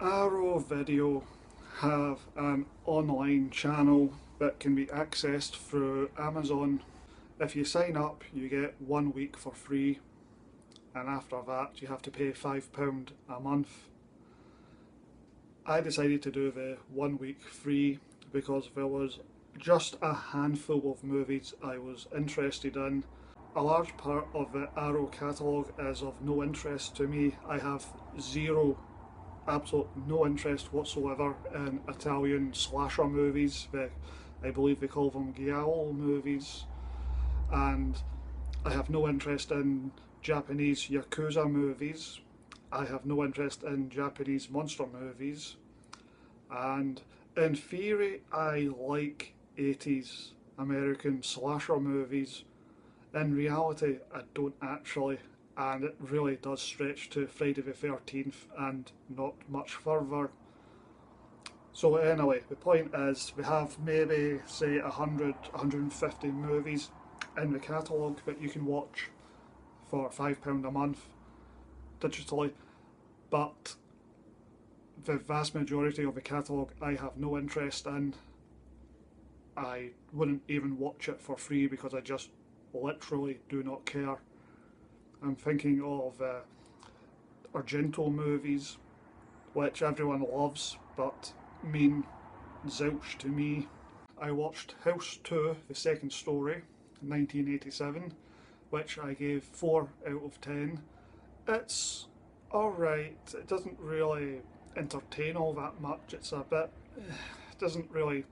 Arrow Video have an online channel that can be accessed through Amazon. If you sign up, you get 1 week for free, and after that, you have to pay £5 a month. I decided to do the 1 week free because there was just a handful of movies I was interested in. A large part of the Arrow catalogue is of no interest to me. I have absolute no interest whatsoever in Italian slasher movies. I believe they call them giallo movies. And I have no interest in Japanese Yakuza movies. I have no interest in Japanese monster movies. And in theory, I like 80s American slasher movies. In reality, I don't actually, and it really does stretch to Friday the 13th and not much further. So anyway, the point is we have maybe say 100, 150 movies in the catalogue that you can watch for £5 a month digitally, but the vast majority of the catalogue I have no interest in. I wouldn't even watch it for free because I just literally do not care. I'm thinking of Argento movies, which everyone loves, but mean zilch to me. I watched House 2, The Second Story, in 1987, which I gave 4 out of 10. It's alright, it doesn't really entertain all that much, it's a bit, doesn't really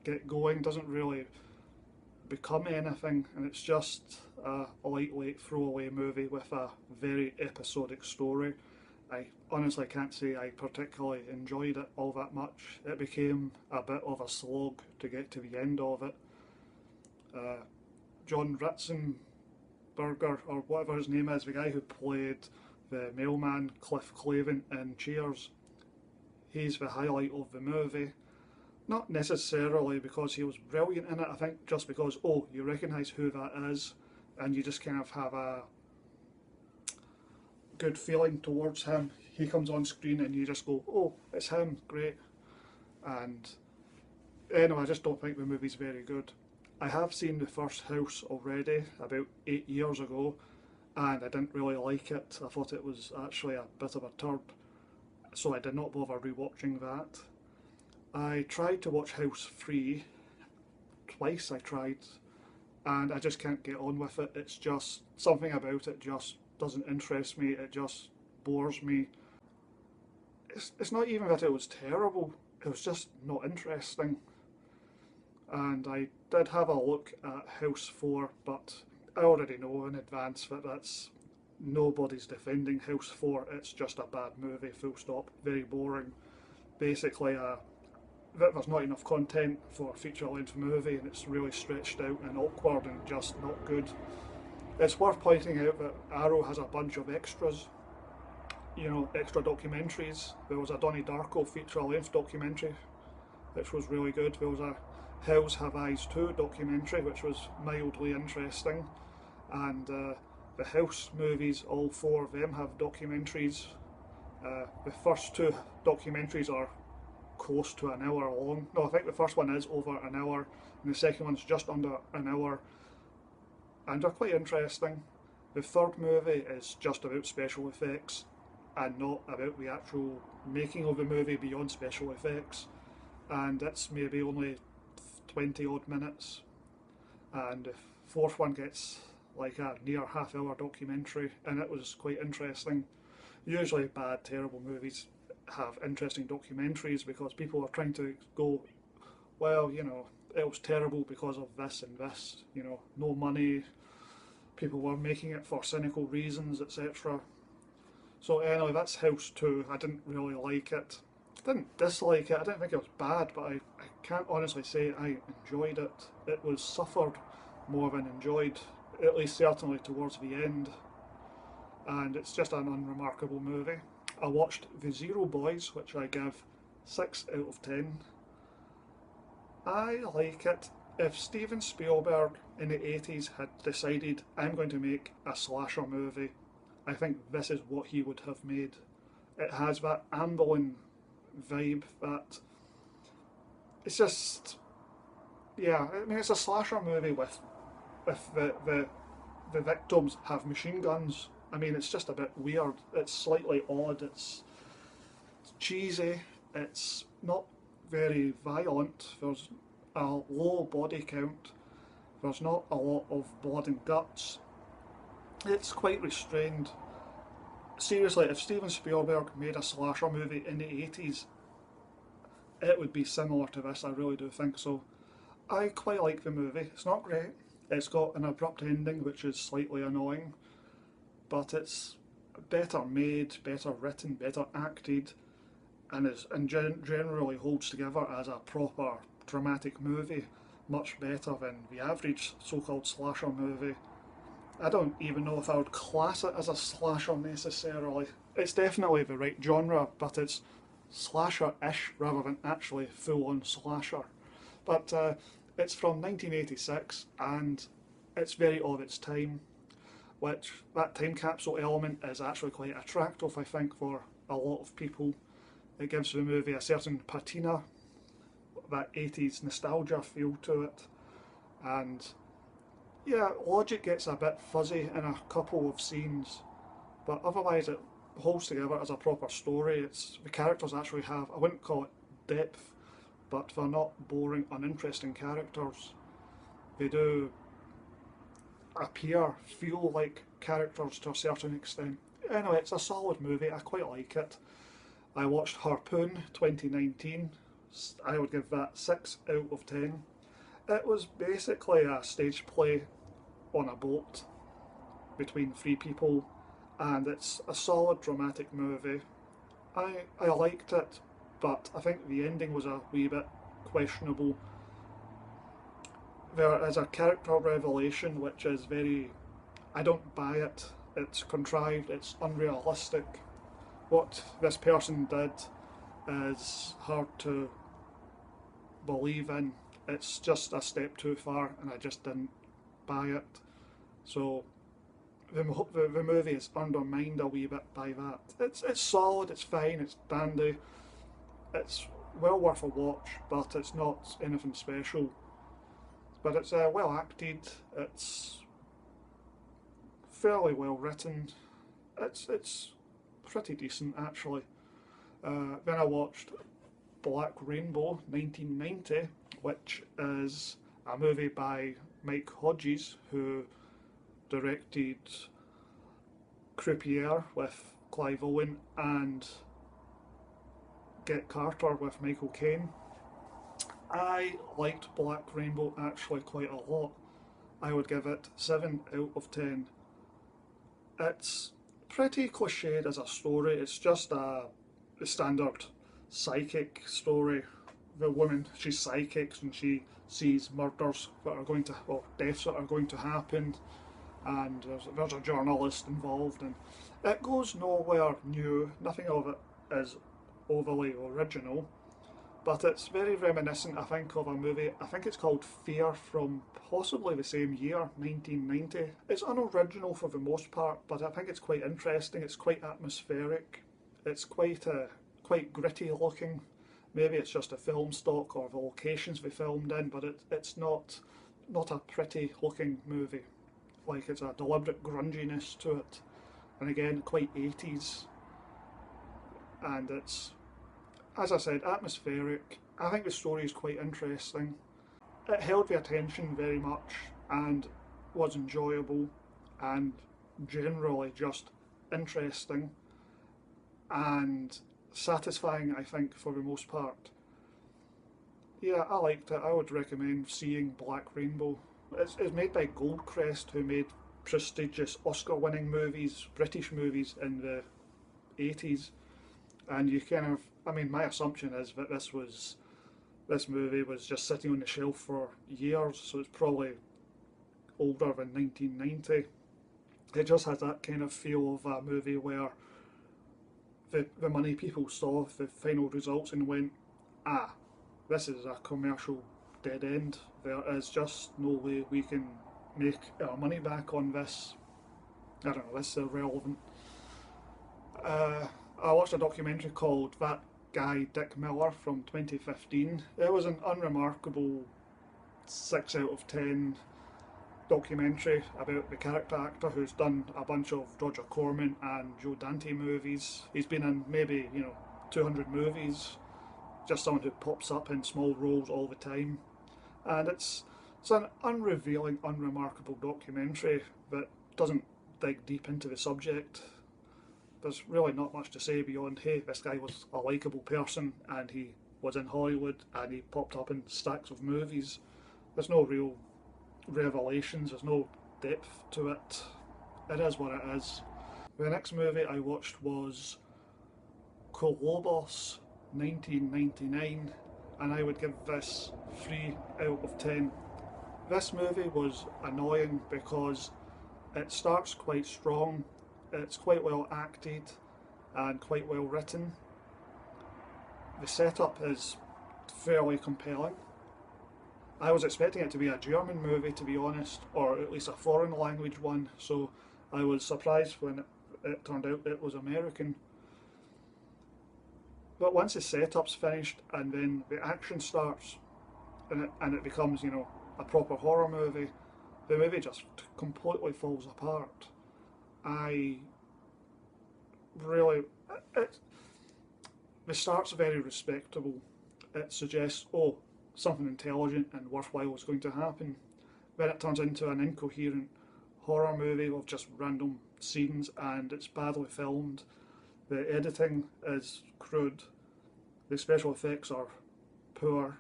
get going, doesn't really become anything, and it's just a lightweight throwaway movie with a very episodic story. I honestly can't say I particularly enjoyed it all that much. It became a bit of a slog to get to the end of it. John Ratzenberger, or whatever his name is, the guy who played the mailman Cliff Clavin in Cheers, he's the highlight of the movie. Not necessarily because he was brilliant in it, I think just because, oh, you recognise who that is, and you just kind of have a good feeling towards him. He comes on screen and you just go, oh, it's him, great. And anyway, I just don't think the movie's very good. I have seen the first House already, about 8 years ago, and I didn't really like it. I thought it was actually a bit of a turd, so I did not bother rewatching that. I tried to watch House 3 twice, I tried, and I just can't get on with it. It's just, something about it just doesn't interest me, it just bores me. It's not even that it was terrible, it was just not interesting. And I did have a look at House 4, but I already know in advance that nobody's defending House 4, it's just a bad movie, full stop, very boring. Basically there's not enough content for a feature-length movie, and it's really stretched out and awkward and just not good. It's worth pointing out that Arrow has a bunch of extras, extra documentaries. There was a Donnie Darko feature-length documentary, which was really good. There was a Hells Have Eyes 2 documentary, which was mildly interesting. And the House movies, all 4 of them have documentaries. The first 2 documentaries are close to an hour long. No, I think the first one is over an hour, and the second one's just under an hour, and they're quite interesting. The third movie is just about special effects and not about the actual making of the movie beyond special effects, and it's maybe only 20 odd minutes, and the fourth one gets like a near half-hour documentary, and it was quite interesting. Usually bad, terrible movies have interesting documentaries because people are trying to go, well, it was terrible because of this and this, no money, people were making it for cynical reasons, etc. So anyway, that's House 2. I didn't really like it. I didn't dislike it, I didn't think it was bad, but I can't honestly say I enjoyed it. It was suffered more than enjoyed, at least certainly towards the end, and it's just an unremarkable movie. I watched The Zero Boys, which I give 6 out of 10. I like it. If Steven Spielberg in the 80s had decided, I'm going to make a slasher movie, I think this is what he would have made. It has that ambling vibe. That it's just, yeah. I mean, it's a slasher movie with the victims have machine guns. I mean, it's just a bit weird. It's slightly odd. It's cheesy. It's not very violent. There's a low body count. There's not a lot of blood and guts. It's quite restrained. Seriously, if Steven Spielberg made a slasher movie in the 80s, it would be similar to this. I really do think so. I quite like the movie. It's not great. It's got an abrupt ending, which is slightly annoying, but it's better made, better written, better acted, and generally holds together as a proper dramatic movie, much better than the average so-called slasher movie. I don't even know if I would class it as a slasher necessarily. It's definitely the right genre, but it's slasher-ish rather than actually full-on slasher. But it's from 1986 and it's very of its time, which that time capsule element is actually quite attractive, I think, for a lot of people. It gives the movie a certain patina, that 80s nostalgia feel to it, and yeah, logic gets a bit fuzzy in a couple of scenes, but otherwise it holds together as a proper story. It's the characters actually have, I wouldn't call it depth, but they're not boring, uninteresting characters. They do feel like characters to a certain extent. Anyway, it's a solid movie. I quite like it. I watched Harpoon 2019. I would give that 6 out of 10. It was basically a stage play on a boat between three people, and it's a solid dramatic movie. I liked it, but I think the ending was a wee bit questionable. There is a character revelation which is very, I don't buy it. It's contrived, it's unrealistic. What this person did is hard to believe in. It's just a step too far, and I just didn't buy it. So the movie is undermined a wee bit by that. It's solid, it's fine, it's dandy, it's well worth a watch, but it's not anything special. But it's well acted, it's fairly well written, it's pretty decent actually. Then I watched Black Rainbow 1990, which is a movie by Mike Hodges, who directed Croupier with Clive Owen and Get Carter with Michael Caine. I liked Black Rainbow actually quite a lot. I would give it 7 out of 10. It's pretty cliched as a story. It's just a standard psychic story. The woman, she's psychic and she sees murders that are going to, well, deaths that are going to happen, and there's a journalist involved, and it goes nowhere new. Nothing of it is overly original, but it's very reminiscent, I think, of a movie, I think it's called Fear, from possibly the same year, 1990. It's unoriginal for the most part, but I think it's quite interesting. It's quite atmospheric. It's quite gritty looking. Maybe it's just a film stock or the locations they filmed in, but it's not a pretty looking movie. Like, it's a deliberate grunginess to it, and again, quite 80s. And it's, as I said, atmospheric. I think the story is quite interesting. It held the attention very much and was enjoyable and generally just interesting and satisfying, I think, for the most part. Yeah, I liked it. I would recommend seeing Black Rainbow. It's made by Goldcrest, who made prestigious Oscar-winning movies, British movies in the 80s. And you kind of, I mean, my assumption is that this movie was just sitting on the shelf for years, so it's probably older than 1990. It just has that kind of feel of a movie where the money people saw the final results and went, ah, this is a commercial dead end. There is just no way we can make our money back on this. I don't know, this is irrelevant. I watched a documentary called That guy Dick Miller from 2015. It was an unremarkable 6 out of 10 documentary about the character actor who's done a bunch of Roger Corman and Joe Dante movies. He's been in maybe, 200 movies, just someone who pops up in small roles all the time. And it's an unrevealing, unremarkable documentary that doesn't dig deep into the subject. There's really not much to say beyond, hey, this guy was a likeable person and he was in Hollywood and he popped up in stacks of movies. There's no real revelations, there's no depth to it. It is what it is. The next movie I watched was Colobos 1999, and I would give this 3 out of 10. This movie was annoying because it starts quite strong, it's quite well acted and quite well written. The setup is fairly compelling. I was expecting it to be a German movie, to be honest, or at least a foreign language one, so I was surprised when it turned out it was American. But once the setup's finished and then the action starts and it becomes, a proper horror movie, the movie just completely falls apart. I really, the start's very respectable. It suggests, oh, something intelligent and worthwhile is going to happen. Then it turns into an incoherent horror movie of just random scenes, and it's badly filmed. The editing is crude, the special effects are poor,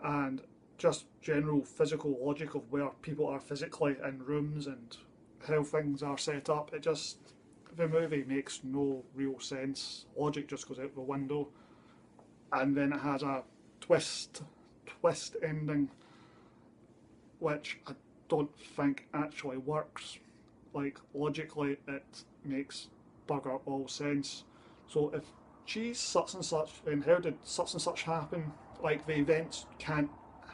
and just general physical logic of where people are physically in rooms and how things are set up, the movie makes no real sense. Logic just goes out the window, and then it has a twist ending which I don't think actually works. Like, logically it makes bugger all sense. So if geez, such and such, then how did such and such happen? Like, the events can't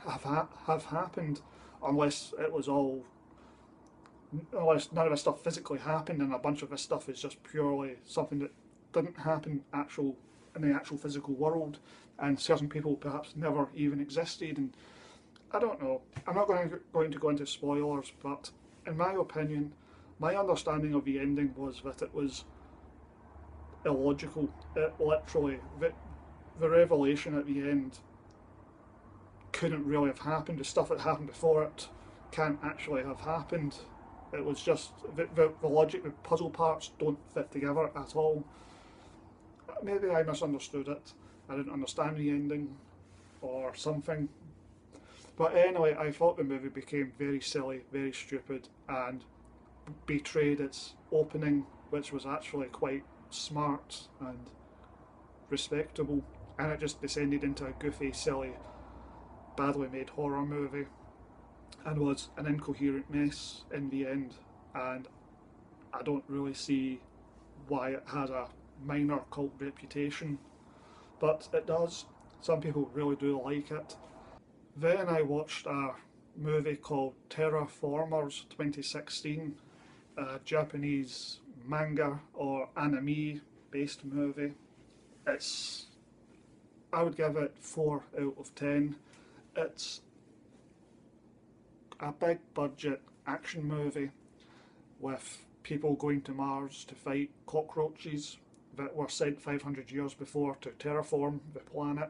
have happened unless none of this stuff physically happened, and a bunch of this stuff is just purely something that didn't happen in the actual physical world, and certain people perhaps never even existed. And I don't know. I'm not going to go into spoilers, but in my opinion, my understanding of the ending was that it was illogical. It literally, the revelation at the end couldn't really have happened. The stuff that happened before it can't actually have happened. It was just the logic, the puzzle parts don't fit together at all. Maybe I misunderstood it. I didn't understand the ending or something. But anyway, I thought the movie became very silly, very stupid, and betrayed its opening, which was actually quite smart and respectable, and it just descended into a goofy, silly, badly made horror movie, and was an incoherent mess in the end. And I don't really see why it has a minor cult reputation, but it does. Some people really do like it. Then I watched a movie called Terraformers 2016, a Japanese manga or anime based movie. I would give it 4 out of 10. It's a big budget action movie with people going to Mars to fight cockroaches that were sent 500 years before to terraform the planet,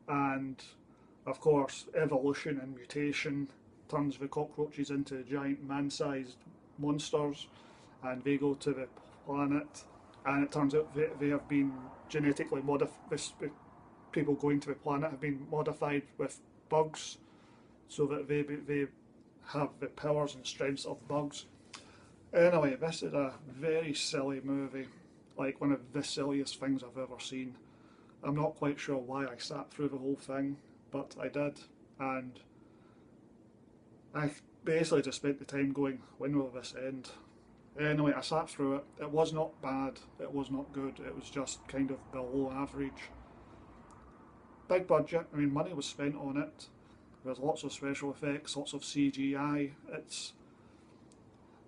and of course evolution and mutation turns the cockroaches into giant man-sized monsters, and they go to the planet, and it turns out they have been genetically modified. People going to the planet have been modified with bugs so that they have the powers and strengths of bugs. Anyway, this is a very silly movie, like one of the silliest things I've ever seen. I'm not quite sure why I sat through the whole thing, but I did, and I basically just spent the time going, when will this end? Anyway, I sat through it. It was not bad, it was not good, it was just kind of below average. Big budget, I mean, money was spent on it. There's lots of special effects, lots of CGI.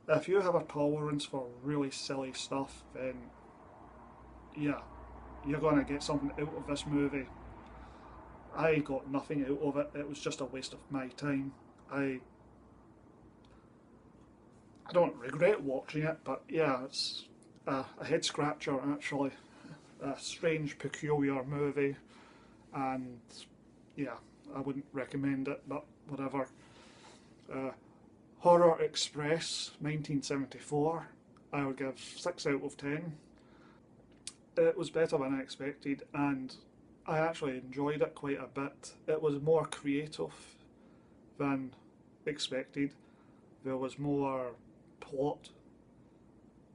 If you have a tolerance for really silly stuff, then yeah, you're going to get something out of this movie. I got nothing out of it. It was just a waste of my time. I I don't regret watching it, but yeah, it's a head scratcher actually. A strange, peculiar movie, and yeah, I wouldn't recommend it, but whatever. Uh, Horror Express 1974, I would give 6 out of 10. It was better than I expected, and I actually enjoyed it quite a bit. It was more creative than expected. There was more plot,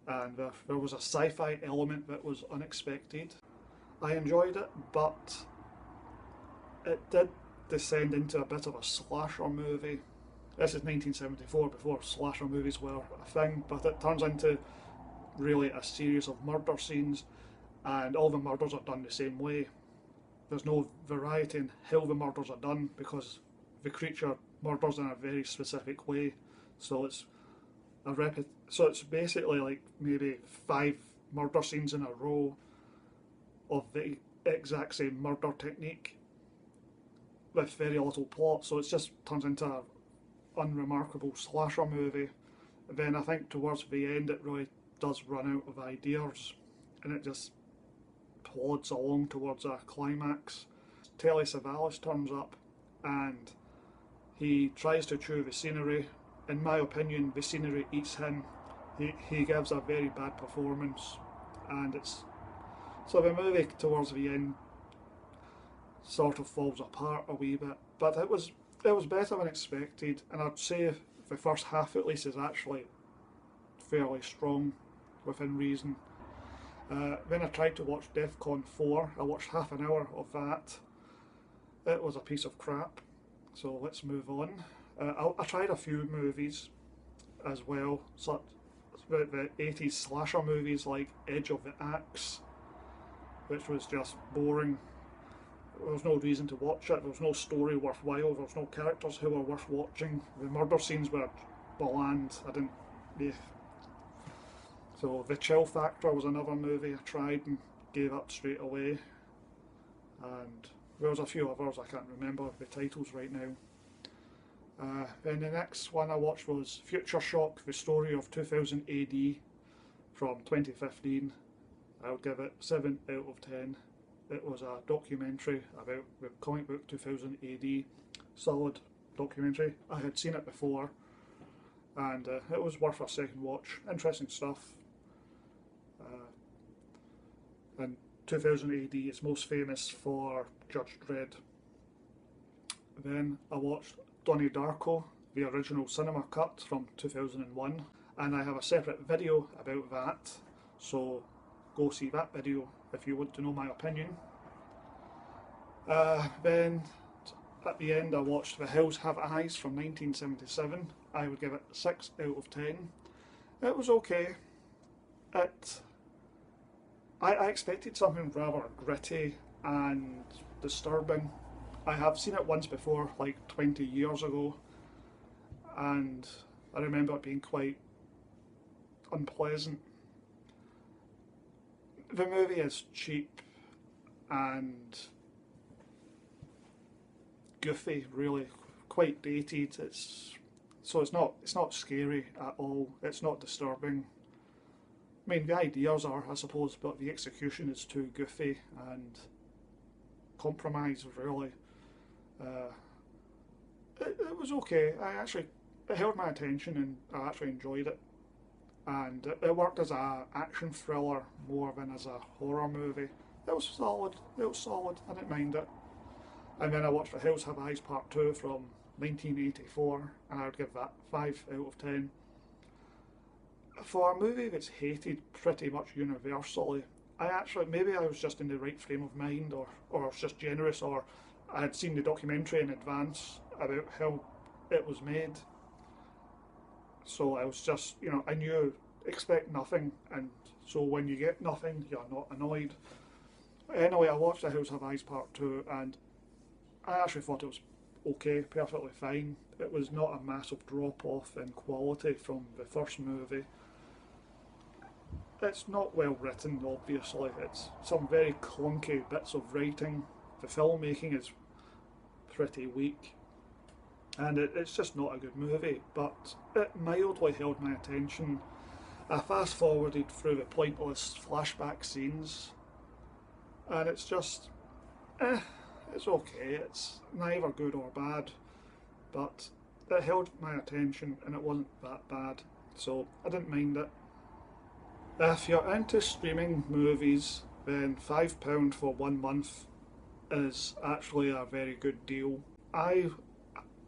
and there was a sci-fi element that was unexpected. I enjoyed it, but it did descend into a bit of a slasher movie. This is 1974, before slasher movies were a thing, but it turns into really a series of murder scenes, and all the murders are done the same way. There's no variety in how the murders are done because the creature murders in a very specific way. So so it's basically like maybe 5 murder scenes in a row of the exact same murder technique with very little plot. So it just turns into an unremarkable slasher movie. And then I think towards the end it really does run out of ideas, and it just plods along towards a climax. Telly Savalas turns up and he tries to chew the scenery. In my opinion, the scenery eats him. He gives a very bad performance, and it's so the movie towards the end sort of falls apart a wee bit. But it was better than expected, and I'd say the first half at least is actually fairly strong within reason. Then I tried to watch DEFCON 4. I watched half an hour of that. It was a piece of crap. So let's move on. I tried a few movies as well, such the 80s slasher movies like Edge of the Axe, which was just boring. There was no reason to watch it, there was no story worthwhile, there was no characters who were worth watching. The murder scenes were bland. I didn't. Yeah. So The Chill Factor was another movie I tried and gave up straight away. And there was a few others, I can't remember the titles right now. Then the next one I watched was Future Shock, the story of 2000 AD from 2015. I would give it 7 out of 10. It was a documentary about the comic book 2000 AD. Solid documentary. I had seen it before, and it was worth a second watch. Interesting stuff. And 2000 AD is most famous for Judge Dredd. Then I watched Donnie Darko, the original cinema cut from 2001, and I have a separate video about that, so go see that video if you want to know my opinion. Then at the end I watched The Hills Have Eyes from 1977. I would give it 6 out of 10. It was okay. I expected something rather gritty and disturbing. I have seen it once before, like 20 years ago, and I remember it being quite unpleasant. The movie is cheap and goofy, really, quite dated. It's not scary at all. It's not disturbing. I mean, the ideas are, I suppose, but the execution is too goofy and compromised, really. It was okay. It held my attention and I actually enjoyed it. And it worked as an action thriller more than as a horror movie. It was solid. I didn't mind it. And then I watched The Hills Have Eyes Part 2 from 1984, and I would give that 5 out of 10. For a movie that's hated pretty much universally, maybe I was just in the right frame of mind, or I was just generous, or I had seen the documentary in advance about how it was made. So I was just, I knew, expect nothing, and so when you get nothing, you're not annoyed. Anyway, I watched The Hills Have Eyes Part 2, and I actually thought it was okay, perfectly fine. It was not a massive drop off in quality from the first movie. it's not well written, obviously. It's some very clunky bits of writing. The filmmaking is pretty weak, and it's just not a good movie, but it mildly held my attention. I fast forwarded through the pointless flashback scenes, and it's just, it's okay. It's neither good or bad, but it held my attention and it wasn't that bad, so I didn't mind it. If you're into streaming movies, then £5 for 1 month is actually a very good deal. I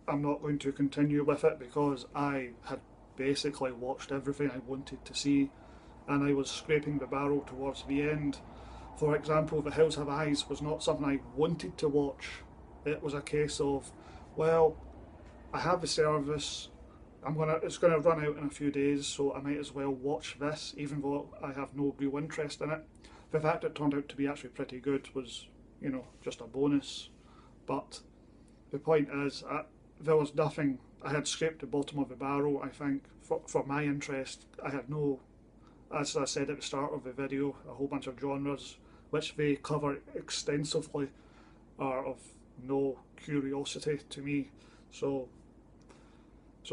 am not going to continue with it because I had basically watched everything I wanted to see and I was scraping the barrel towards the end. For example, The Hills Have Eyes was not something I wanted to watch. It was a case of, well, I have the service, it's gonna run out in a few days, so I might as well watch this, even though I have no real interest in it. The fact it turned out to be actually pretty good was, just a bonus. But the point is, there was nothing. I had scraped the bottom of the barrel, I think, for my interest. I had no, as I said at the start of the video, a whole bunch of genres which they cover extensively are of no curiosity to me. So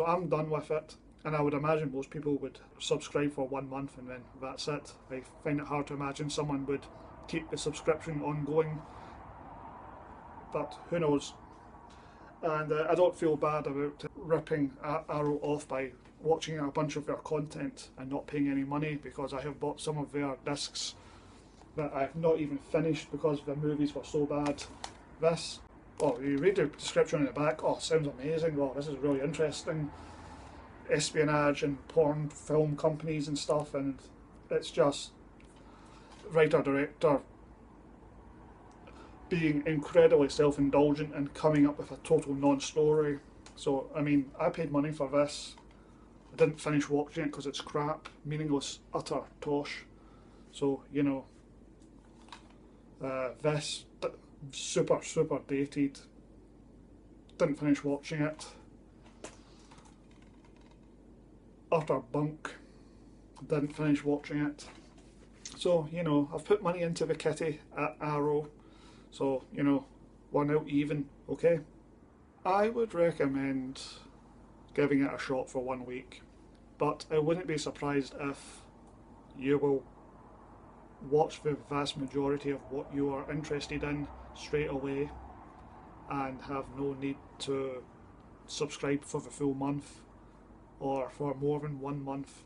I'm done with it, and I would imagine most people would subscribe for 1 month and then that's it. I find it hard to imagine someone would keep the subscription ongoing, but who knows. And I don't feel bad about ripping Arrow off by watching a bunch of their content and not paying any money, because I have bought some of their discs that I've not even finished because the movies were so bad. This, you read the description in the back, sounds amazing, this is really interesting. Espionage and porn film companies and stuff, and it's just writer-director being incredibly self-indulgent and coming up with a total non-story. So, I mean, I paid money for this. I didn't finish watching it because it's crap, meaningless, utter tosh. So, this, super, super dated. Didn't finish watching it. Utter bunk. Didn't finish watching it. So, I've put money into the kitty at Arrow. So, we're now even, okay? I would recommend giving it a shot for 1 week, but I wouldn't be surprised if you will watch the vast majority of what you are interested in straight away and have no need to subscribe for the full month or for more than 1 month.